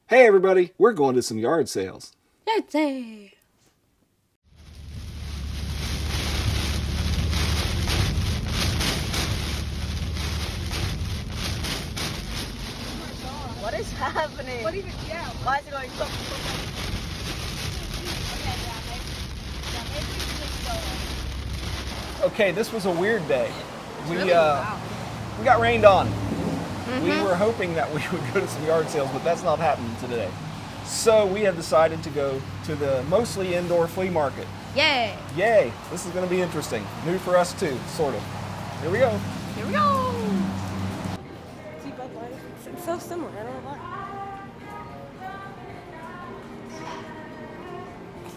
Hey everybody, we're going to some yard sales. Yard sale. What is happening? What even? Yeah. Why is it going so? Okay, this was a weird day. We really loud. we got rained on. We were hoping that we would go to some yard sales, but that's not happening today. So we have decided to go to the mostly indoor flea market. Yay. Yay! This is going to be interesting. New for us too, sort of. Here we go. Here we go. See, Bud Light. It's so similar. I don't know why.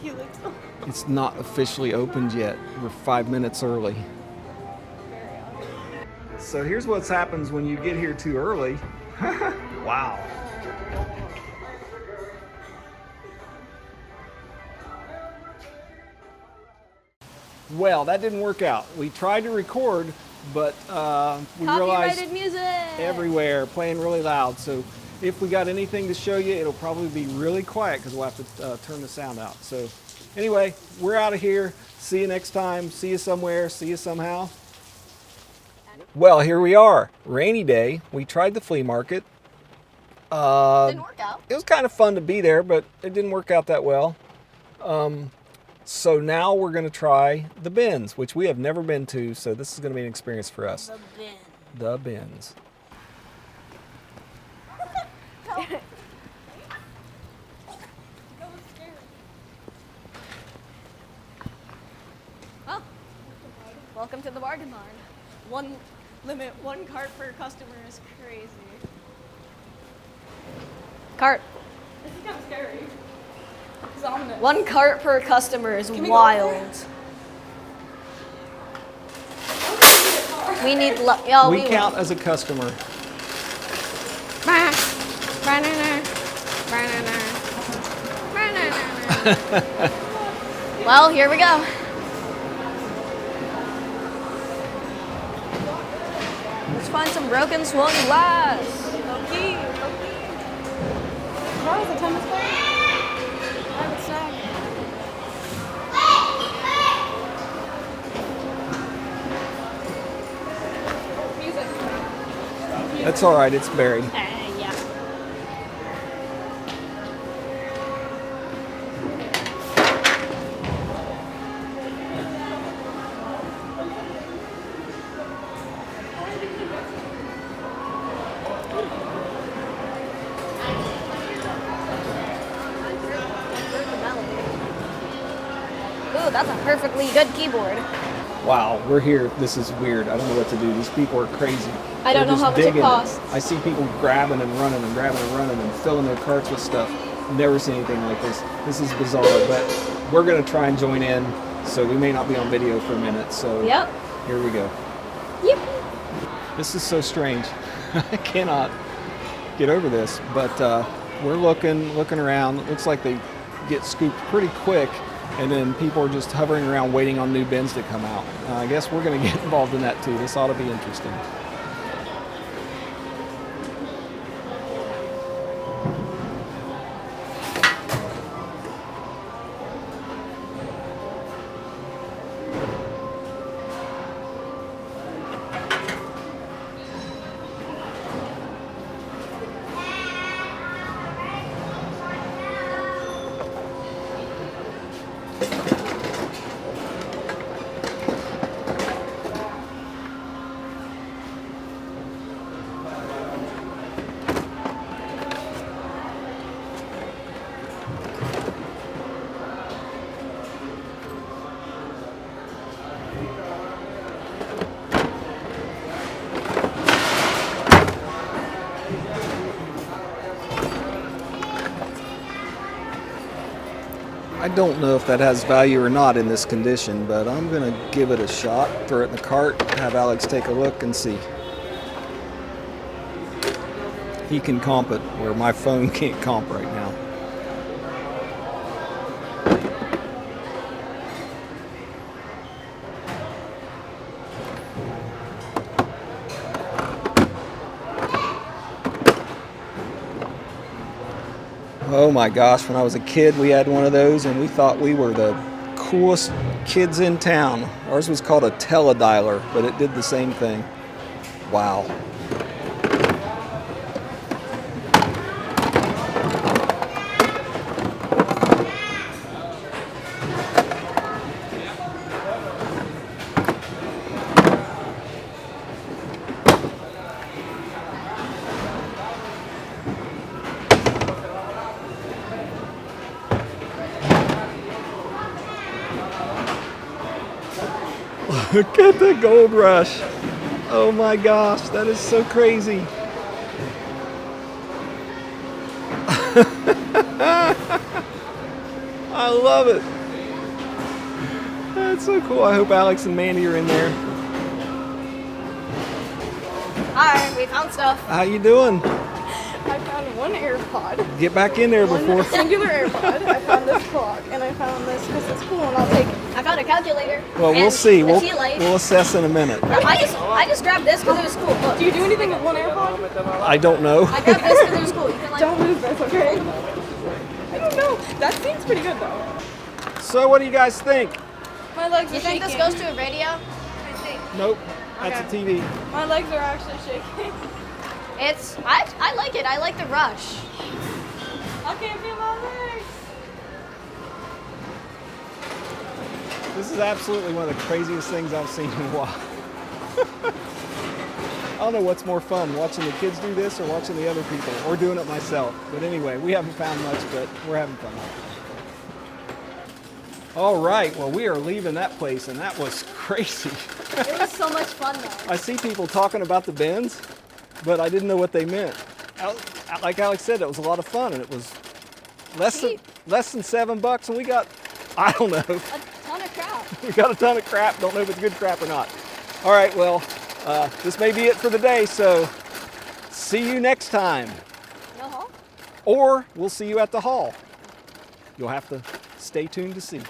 You look so. It's not officially opened yet. We're 5 minutes early. So here's what happens when you get here too early. Wow. Well, that didn't work out. We tried to record, but we realized Copyrighted music. everywhere playing really loud. So if we got anything to show you, it'll probably be really quiet because we'll have to turn the sound out. So anyway, we're out of here. See you next time. See you somewhere. See you somehow. Well, here we are. Rainy day. We tried the flea market. Didn't work out. It was kind of fun to be there, but it didn't work out that well. So now we're going to try the bins, which we have never been to, so this is going to be an experience for us. The bin. The bins. Well, welcome to the bargain barn. One cart per customer is crazy. Cart. This is kind of scary. It's ominous. One cart per customer is we go wild. We need We count as a customer. Well, here we go. Let's find some broken swung glass. Okay. How is the tennis ball? I would snag. Music. That's all right. It's buried. Yeah. Ooh, that's a perfectly good keyboard. Wow, we're here. This is weird. I don't know what to do. These people are crazy. I don't They're know just how much it digging costs. I see people grabbing and running and grabbing and running and filling their carts with stuff. Never seen anything like this. This is bizarre, but we're going to try and join in, so we may not be on video for a minute. So Yep. here we go. Yep. This is so strange. I cannot get over this, but we're looking around. It looks like they get scooped pretty quick, and then people are just hovering around waiting on new bins to come out. I guess we're going to get involved in that too. This ought to be interesting. I don't know if that has value or not in this condition, but I'm going to give it a shot, throw it in the cart, have Alex take a look and see. He can comp it where my phone can't comp right now. Oh my gosh, when I was a kid, we had one of those and we thought we were the coolest kids in town. Ours was called a teledialer, but it did the same thing. Wow. Look at the gold rush. Oh my gosh, that is so crazy. I love it. That's so cool. I hope Alex and Mandy are in there. Hi, we found stuff. How you doing? I found one AirPod. Get back in there before. One singular AirPod. I found this clock, and I found this because it's cool, and I'll take it. I found a calculator. Well, we'll and see. a We'll tea light. assess in a minute. I just grabbed this because it was cool. Look. Do you do anything with one AirPod? I don't know. I grabbed this because it was cool. You can like. Don't lose this, okay? I don't know. That seems pretty good, though. So what do you guys think? My legs are You think shaking. this goes to a radio? I think. Nope. That's a TV. My legs are actually shaking. I like it. I like the rush. I can't feel my legs. This is absolutely one of the craziest things I've seen in a while. I don't know what's more fun, watching the kids do this or watching the other people, or doing it myself. But anyway, we haven't found much, but we're having fun. All right, well, we are leaving that place, and that was crazy. It was so much fun though. I see people talking about the bins, but I didn't know what they meant. Like Alex said, it was a lot of fun, and it was less than $7, and we got, I don't know, A ton of crap. we got a ton of crap. Don't know if it's good crap or not. All right, well, this may be it for the day, so see you next time. No hole? Or we'll see you at the hall. You'll have to stay tuned to see.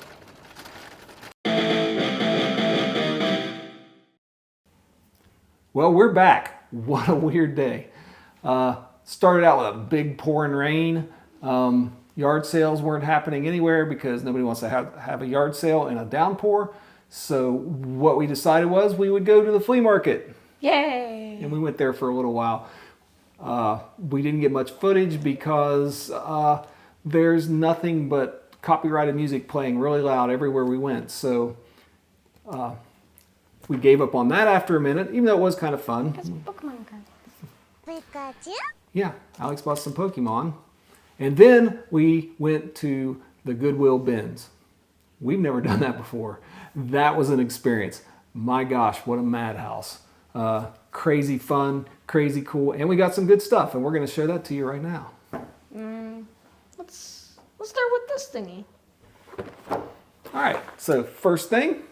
Well, we're back. What a weird day. Started out with a big pouring rain. Yard sales weren't happening anywhere because nobody wants to have a yard sale in a downpour. So what we decided was we would go to the flea market. Yay! And we went there for a little while. We didn't get much footage because there's nothing but copyrighted music playing really loud everywhere we went. So we gave up on that after a minute, even though it was kind of fun. Pokemon card. Pikachu? Yeah, Alex bought some Pokemon. And then we went to the Goodwill Bins. We've never done that before. That was an experience. My gosh, what a madhouse. Crazy fun, crazy cool, and we got some good stuff, and we're going to show that to you right now. Let's start with this thingy. All right, so first thing,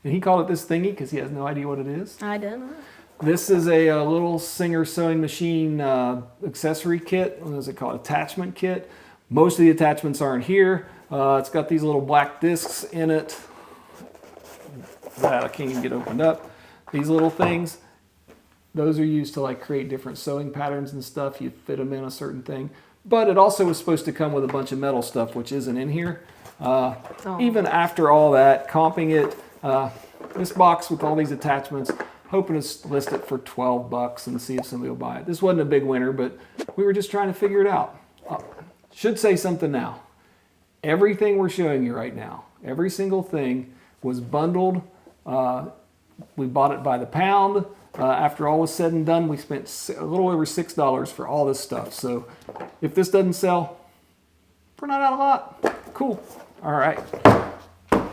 and he called it this thingy because he has no idea what it is. I didn't. This is a little Singer sewing machine accessory kit. What is it called? Attachment kit. Most of the attachments aren't here. It's got these little black discs in it. That I can't even get opened up. These little things, those are used to like create different sewing patterns and stuff. You fit them in a certain thing. But it also was supposed to come with a bunch of metal stuff, which isn't in here. Even after all that, comping it, this box with all these attachments, hoping to list it for $12 and see if somebody will buy it. This wasn't a big winner, but we were just trying to figure it out. Should say something now. Everything we're showing you right now, every single thing was bundled. We bought it by the pound. After all was said and done, we spent a little over $6 for all this stuff. So if this doesn't sell, we're not out a lot. Cool. All right.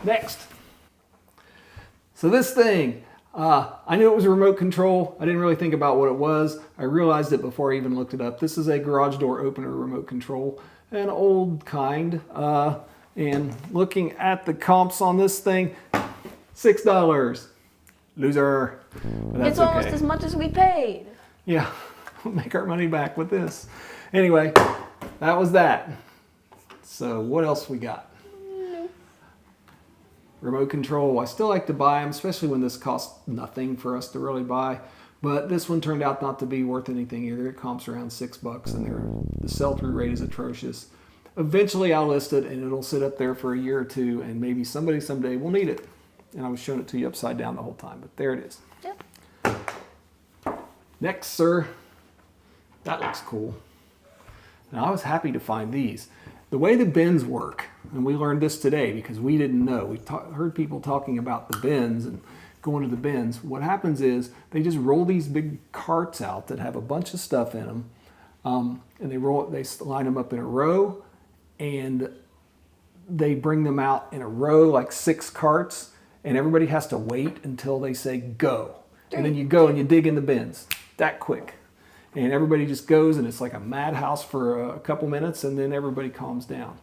Next. So this thing, I knew it was a remote control. I didn't really think about what it was. I realized it before I even looked it up. This is a garage door opener remote control, an old kind. And looking at the comps on this thing, $6. Loser. But that's It's almost okay. as much as we paid. Yeah, we'll make our money back with this. Anyway, that was that. So what else we got? Remote control. I still like to buy them, especially when this costs nothing for us to really buy. But this one turned out not to be worth anything either. It comps around $6 and the sell-through rate is atrocious. Eventually I'll list it and it'll sit up there for a year or two and maybe somebody someday will need it. And I was showing it to you upside down the whole time, but there it is. Yep. Next, sir. That looks cool. Now I was happy to find these. The way the bins work, and we learned this today because we didn't know. We heard people talking about the bins and going to the bins. What happens is they just roll these big carts out that have a bunch of stuff in them, and they line them up in a row, and they bring them out in a row like 6 carts, and everybody has to wait until they say go. And then you go and you dig in the bins that quick. And everybody just goes and it's like a madhouse for a couple minutes and then everybody calms down.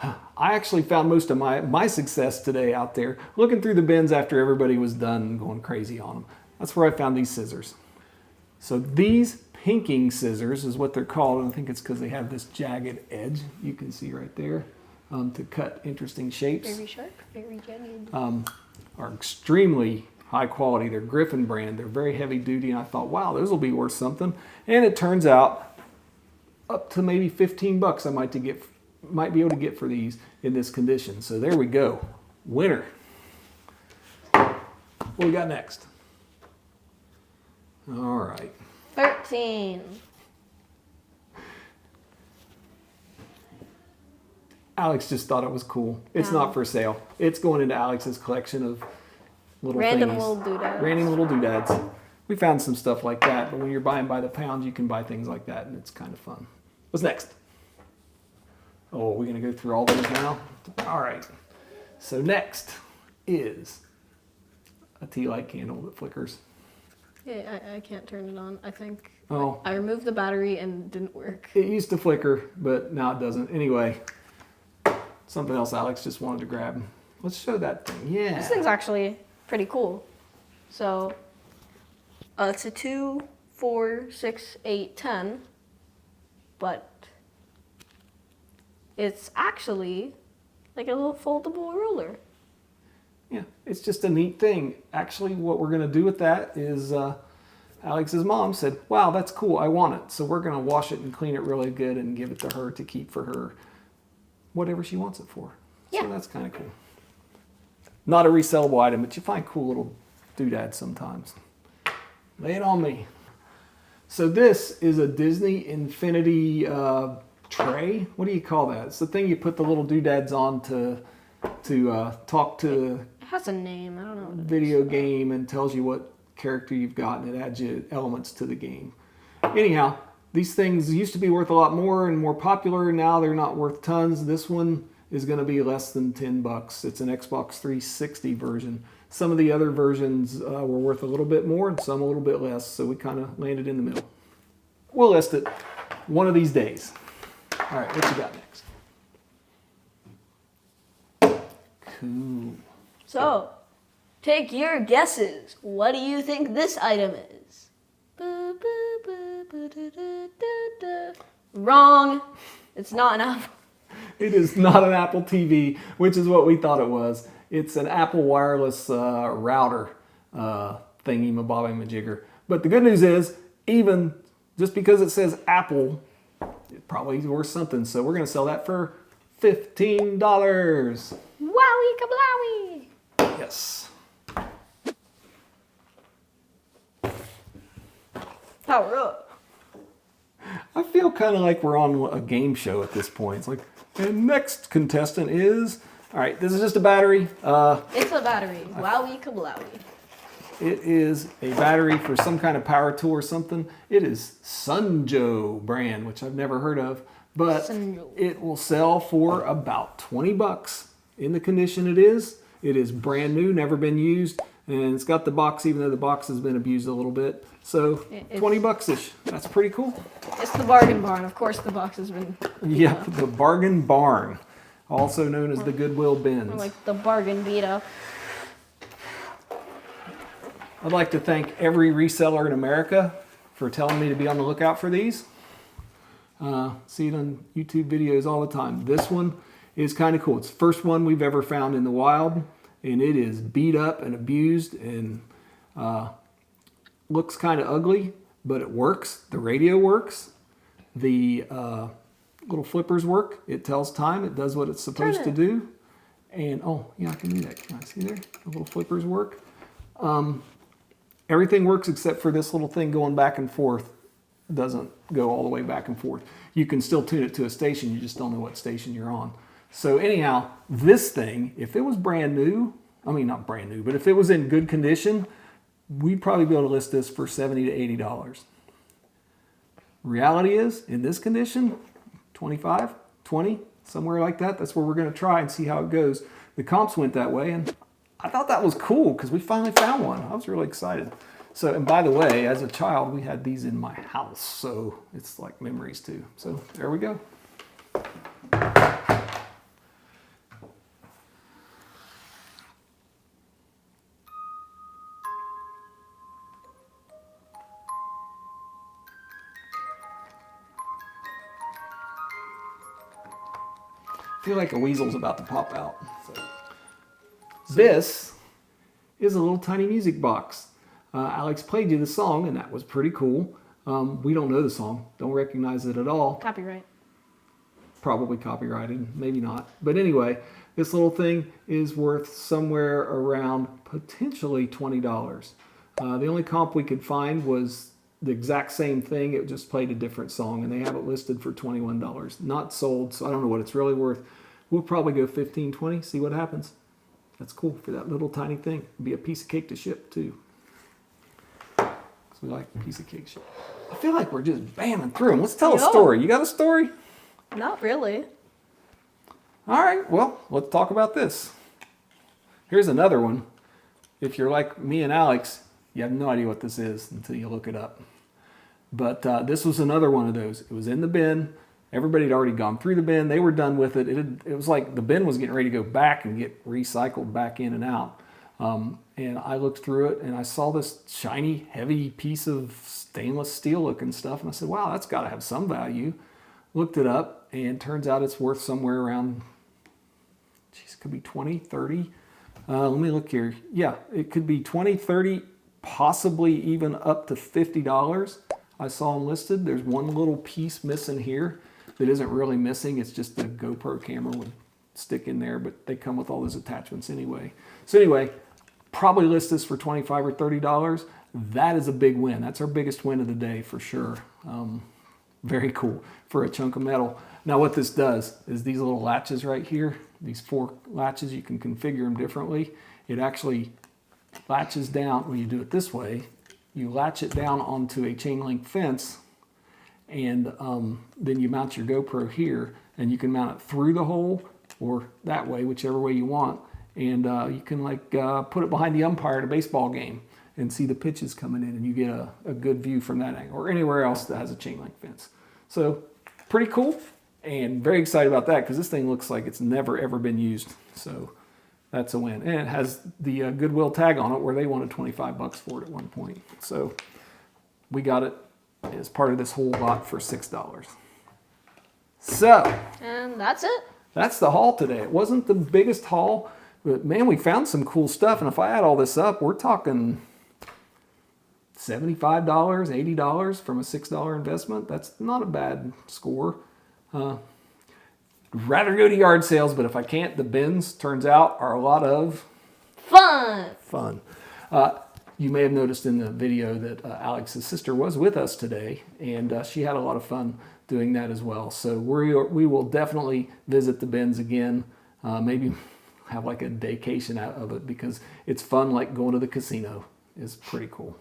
I actually found most of my success today out there looking through the bins after everybody was done and going crazy on them. That's where I found these scissors. So these pinking scissors is what they're called, and I think it's because they have this jagged edge you can see right there to cut interesting shapes. Very sharp, very jagged. Are extremely high quality. They're Griffin brand. They're very heavy duty, and I thought, wow, those will be worth something. And it turns out up to maybe $15 I might be able to get for these in this condition. So there we go. Winner. What we got next? All right. 13. Alex just thought it was cool. It's not for sale. It's going into Alex's collection of little Random thingies. little doodads. Random little doodads. We found some stuff like that, but when you're buying by the pound, you can buy things like that, and it's kind of fun. What's next? Oh, we're going to go through all those now? All right. So next is a tea light candle that flickers. Yeah, I can't turn it on. I think Oh. I removed the battery and it didn't work. It used to flicker, but now it doesn't. Anyway, something else Alex just wanted to grab. Let's show that thing. Yeah. This thing's actually pretty cool. So it's a 2, 4, 6, 8, 10, but it's actually like a little foldable ruler. Yeah, it's just a neat thing. Actually, what we're going to do with that is Alex's mom said, wow, that's cool. I want it. So we're going to wash it and clean it really good and give it to her to keep for her whatever she wants it for. Yeah. So that's kind of cool. Not a resellable item, but you find cool little doodads sometimes. Lay it on me. So this is a Disney Infinity tray. What do you call that? It's the thing you put the little doodads on to talk to It has a name. I don't know what it video game and tells you what character you've got and it adds you elements to the game. Anyhow, these things used to be worth a lot more and more popular. Now they're not worth tons. This one is going to be less than $10. It's an Xbox 360 version. Some of the other versions were worth a little bit more and some a little bit less, so we kind of landed in the middle. We'll list it one of these days. All right, what you got next? Cool. So, take your guesses. What do you think this item is? Wrong. It's not an apple. It is not an Apple TV, which is what we thought it was. It's an Apple wireless router thingy-mabobby-majigger. But the good news is, even just because it says Apple, it probably is worth something. So we're going to sell that for $15. Wowie kablowie. Yes. Power up. I feel kind of like we're on a game show at this point. It's like, and next contestant is... All right, this is just a battery. It's a battery. Wowie kablowie. It is a battery for some kind of power tool or something. It is Sunjo brand, which I've never heard of, but Sunjo. it will sell for about $20 in the condition it is. It is brand new, never been used, and it's got the box, even though the box has been abused a little bit. So $20-ish. That's pretty cool. It's the bargain barn. Of course, the box has been. Yeah, the bargain barn, also known as the Goodwill Bins. Or like the bargain beat up. I'd like to thank every reseller in America for telling me to be on the lookout for these. See it on YouTube videos all the time. This one is kind of cool. It's the first one we've ever found in the wild, and it is beat up and abused, and looks kind of ugly, but it works. The radio works. The little flippers work. It tells time. It does what it's supposed to do. And, oh, yeah, I can do that. Can I see there? The little flippers work. Everything works except for this little thing going back and forth. It doesn't go all the way back and forth. You can still tune it to a station. You just don't know what station you're on. So anyhow, this thing, if it was brand new, I mean, not brand new, but if it was in good condition, we'd probably be able to list this for $70 to $80. Reality is, in this condition, 25, 20, somewhere like that. That's where we're going to try and see how it goes. The comps went that way, and I thought that was cool because we finally found one. I was really excited. So, and by the way, as a child, we had these in my house, so it's like memories too. So there we go. I feel like a weasel's about to pop out. So. This is a little tiny music box. Alex played you the song, and that was pretty cool. We don't know the song, don't recognize it at all. Copyright. Probably copyrighted, maybe not. But anyway, this little thing is worth somewhere around potentially $20. The only comp we could find was the exact same thing. It just played a different song, and they have it listed for $21. Not sold, so I don't know what it's really worth. We'll probably go 15, 20, see what happens. That's cool for that little tiny thing. It'd be a piece of cake to ship too. So we like a piece of cake ship. I feel like we're just bamming through them. Let's tell a story. You got a story? Not really. All right, well, let's talk about this. Here's another one. If you're like me and Alex, you have no idea what this is until you look it up. But this was another one of those. It was in the bin. Everybody had already gone through the bin. They were done with it. It was like the bin was getting ready to go back and get recycled back in and out. And I looked through it and I saw this shiny, heavy piece of stainless steel looking stuff. And I said, wow, that's got to have some value. Looked it up, and turns out it's worth somewhere around, geez, it could be 20, 30. Let me look here. Yeah, it could be 20, 30, possibly even up to $50. I saw them listed. There's one little piece missing here that isn't really missing. It's just the GoPro camera would stick in there, but they come with all those attachments anyway. So anyway, probably list this for $25 or $30. That is a big win. That's our biggest win of the day for sure. Very cool for a chunk of metal. Now what this does is these little latches right here, these 4 latches, you can configure them differently. It actually latches down, when you do it this way, you latch it down onto a chain link fence, and then you mount your GoPro here, and you can mount it through the hole or that way, whichever way you want. And you can like put it behind the umpire at a baseball game and see the pitches coming in, and you get a good view from that angle, or anywhere else that has a chain link fence. So pretty cool, and very excited about that because this thing looks like it's never ever been used. So that's a win. And it has the Goodwill tag on it where they wanted $25 for it at one point. So we got it as part of this whole lot for $6. So. And that's it. That's the haul today. It wasn't the biggest haul, but man, we found some cool stuff. And if I add all this up, we're talking $75, $80 from a $6 investment. That's not a bad score. Rather go to yard sales, but if I can't, the bins, turns out, are a lot of fun. You may have noticed in the video that Alex's sister was with us today, and she had a lot of fun doing that as well. So we will definitely visit the bins again, maybe have like a daycation out of it because it's fun, like going to the casino. It's pretty cool.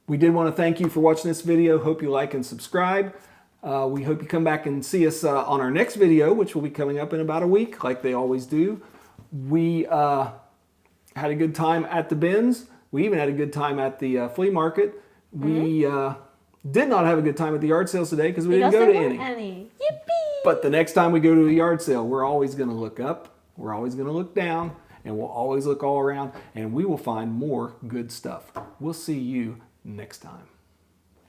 We did want to thank you for watching this video. Hope you like and subscribe. We hope you come back and see us on our next video, which will be coming up in about a week, like they always do. We had a good time at the bins. We even had a good time at the flea market. We did not have a good time at the yard sales today because we didn't go to any. Yippee! But the next time we go to a yard sale, we're always going to look up, we're always going to look down, and we'll always look all around, and we will find more good stuff. We'll see you next time.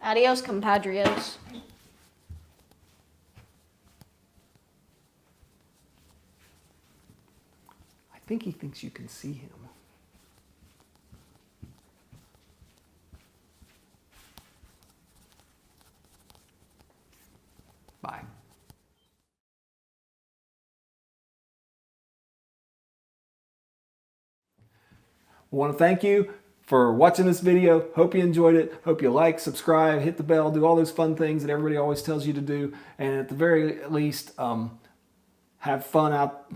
Adios, compadres. I think he thinks you can see him. Bye. I want to thank you for watching this video. Hope you enjoyed it. Hope you like, subscribe, hit the bell, do all those fun things that everybody always tells you to do. And at the very least, have fun out.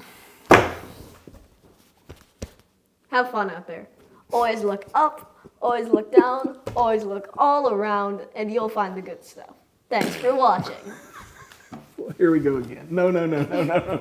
Have fun out there. Always look up, always look down, always look all around, and you'll find the good stuff. Thanks for watching. Here we go again. No.